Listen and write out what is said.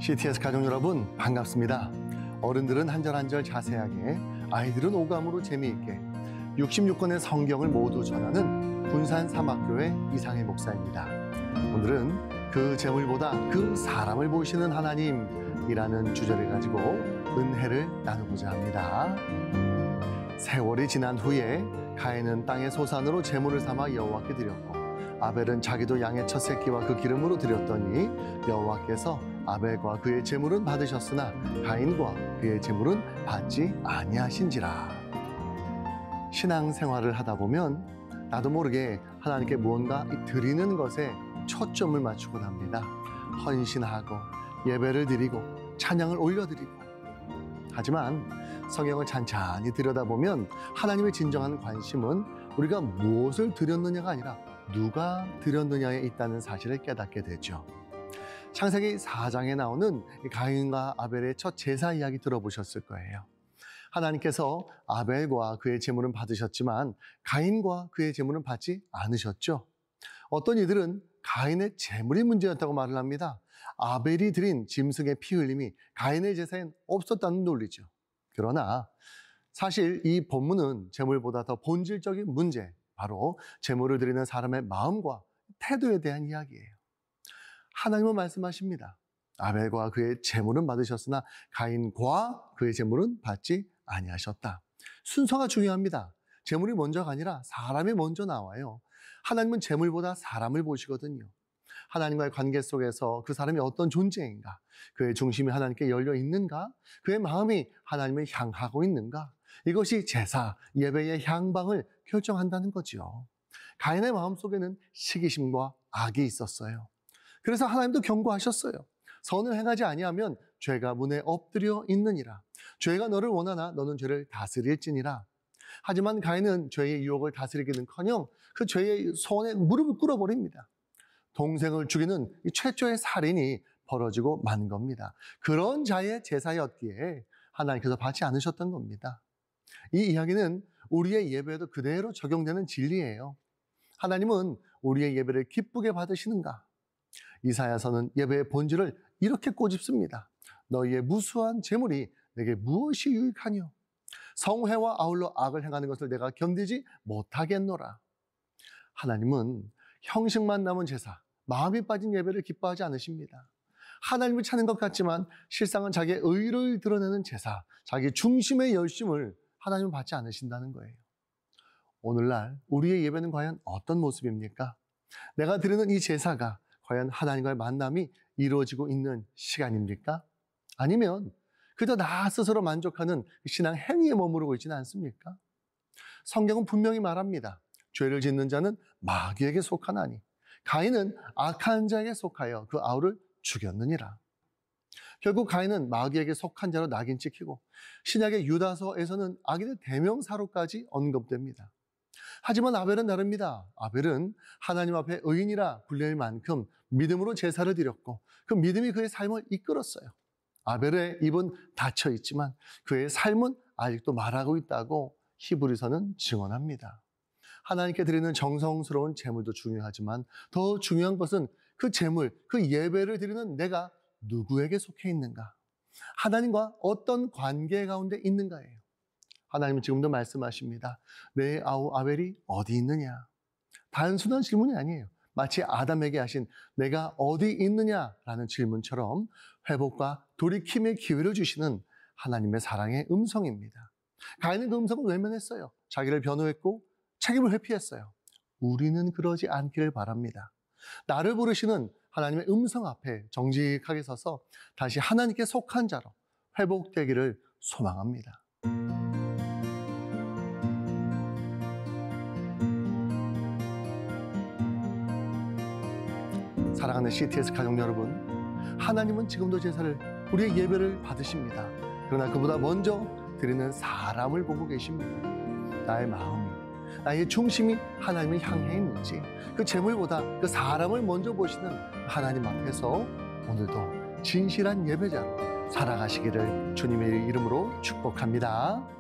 CTS 가족 여러분 반갑습니다. 어른들은 한 절 한 절 자세하게, 아이들은 오감으로 재미있게 66권의 성경을 모두 전하는 군산 사막교회 이상해 목사입니다. 오늘은 그 재물보다 그 사람을 보시는 하나님이라는 주제를 가지고 은혜를 나누고자 합니다. 세월이 지난 후에 가인은 땅의 소산으로 제물을 삼아 여호와께 드렸고, 아벨은 자기도 양의 첫 새끼와 그 기름으로 드렸더니 여호와께서 아벨과 그의 제물은 받으셨으나 가인과 그의 제물은 받지 아니하신지라. 신앙생활을 하다 보면 나도 모르게 하나님께 무언가 드리는 것에 초점을 맞추곤 합니다. 헌신하고 예배를 드리고 찬양을 올려드리고. 하지만 성경을 찬찬히 들여다보면 하나님의 진정한 관심은 우리가 무엇을 드렸느냐가 아니라 누가 드렸느냐에 있다는 사실을 깨닫게 되죠. 창세기 4장에 나오는 가인과 아벨의 첫 제사 이야기 들어보셨을 거예요. 하나님께서 아벨과 그의 제물은 받으셨지만 가인과 그의 제물은 받지 않으셨죠. 어떤 이들은 가인의 제물이 문제였다고 말을 합니다. 아벨이 드린 짐승의 피 흘림이 가인의 제사엔 없었다는 논리죠. 그러나 사실 이 본문은 제물보다 더 본질적인 문제, 바로 제물을 드리는 사람의 마음과 태도에 대한 이야기예요. 하나님은 말씀하십니다. 아벨과 그의 제물은 받으셨으나 가인과 그의 제물은 받지 아니하셨다. 순서가 중요합니다. 제물이 먼저가 아니라 사람이 먼저 나와요. 하나님은 제물보다 사람을 보시거든요. 하나님과의 관계 속에서 그 사람이 어떤 존재인가, 그의 중심이 하나님께 열려 있는가, 그의 마음이 하나님을 향하고 있는가, 이것이 제사, 예배의 향방을 결정한다는 거죠. 가인의 마음속에는 시기심과 악이 있었어요. 그래서 하나님도 경고하셨어요. 선을 행하지 아니하면 죄가 문에 엎드려 있느니라. 죄가 너를 원하나 너는 죄를 다스릴지니라. 하지만 가인은 죄의 유혹을 다스리기는커녕 그 죄의 손에 무릎을 꿇어버립니다. 동생을 죽이는 이 최초의 살인이 벌어지고 만 겁니다. 그런 자의 제사였기에 하나님께서 받지 않으셨던 겁니다. 이 이야기는 우리의 예배에도 그대로 적용되는 진리예요. 하나님은 우리의 예배를 기쁘게 받으시는가? 이사야서는 예배의 본질을 이렇게 꼬집습니다. 너희의 무수한 제물이 내게 무엇이 유익하뇨? 성회와 아울러 악을 행하는 것을 내가 견디지 못하겠노라. 하나님은 형식만 남은 제사, 마음이 빠진 예배를 기뻐하지 않으십니다. 하나님을 찾는 것 같지만 실상은 자기의 의를 드러내는 제사, 자기 중심의 열심을 하나님은 받지 않으신다는 거예요. 오늘날 우리의 예배는 과연 어떤 모습입니까? 내가 드리는 이 제사가 과연 하나님과의 만남이 이루어지고 있는 시간입니까? 아니면 그저 나 스스로 만족하는 신앙 행위에 머무르고 있지는 않습니까? 성경은 분명히 말합니다. 죄를 짓는 자는 마귀에게 속하나니 가인은 악한 자에게 속하여 그 아우를 죽였느니라. 결국 가인은 마귀에게 속한 자로 낙인 찍히고 신약의 유다서에서는 악인의 대명사로까지 언급됩니다. 하지만 아벨은 다릅니다. 아벨은 하나님 앞에 의인이라 불릴 만큼 믿음으로 제사를 드렸고 그 믿음이 그의 삶을 이끌었어요. 아벨의 입은 닫혀 있지만 그의 삶은 아직도 말하고 있다고 히브리서는 증언합니다. 하나님께 드리는 정성스러운 제물도 중요하지만 더 중요한 것은 그 제물, 그 예배를 드리는 내가 누구에게 속해 있는가? 하나님과 어떤 관계 가운데 있는가예요. 하나님은 지금도 말씀하십니다. 내 아우 아벨이 어디 있느냐? 단순한 질문이 아니에요. 마치 아담에게 하신 내가 어디 있느냐라는 질문처럼 회복과 돌이킴의 기회를 주시는 하나님의 사랑의 음성입니다. 가인은 그 음성을 외면했어요. 자기를 변호했고 책임을 회피했어요. 우리는 그러지 않기를 바랍니다. 나를 부르시는 하나님의 음성 앞에 정직하게 서서 다시 하나님께 속한 자로 회복되기를 소망합니다. 사랑하는 CTS 가족 여러분, 하나님은 지금도 제사를, 우리의 예배를 받으십니다. 그러나 그보다 먼저 드리는 사람을 보고 계십니다. 나의 마음이, 나의 중심이 하나님을 향해 있는지, 그 제물보다 그 사람을 먼저 보시는 하나님 앞에서 오늘도 진실한 예배자로 살아가시기를 주님의 이름으로 축복합니다.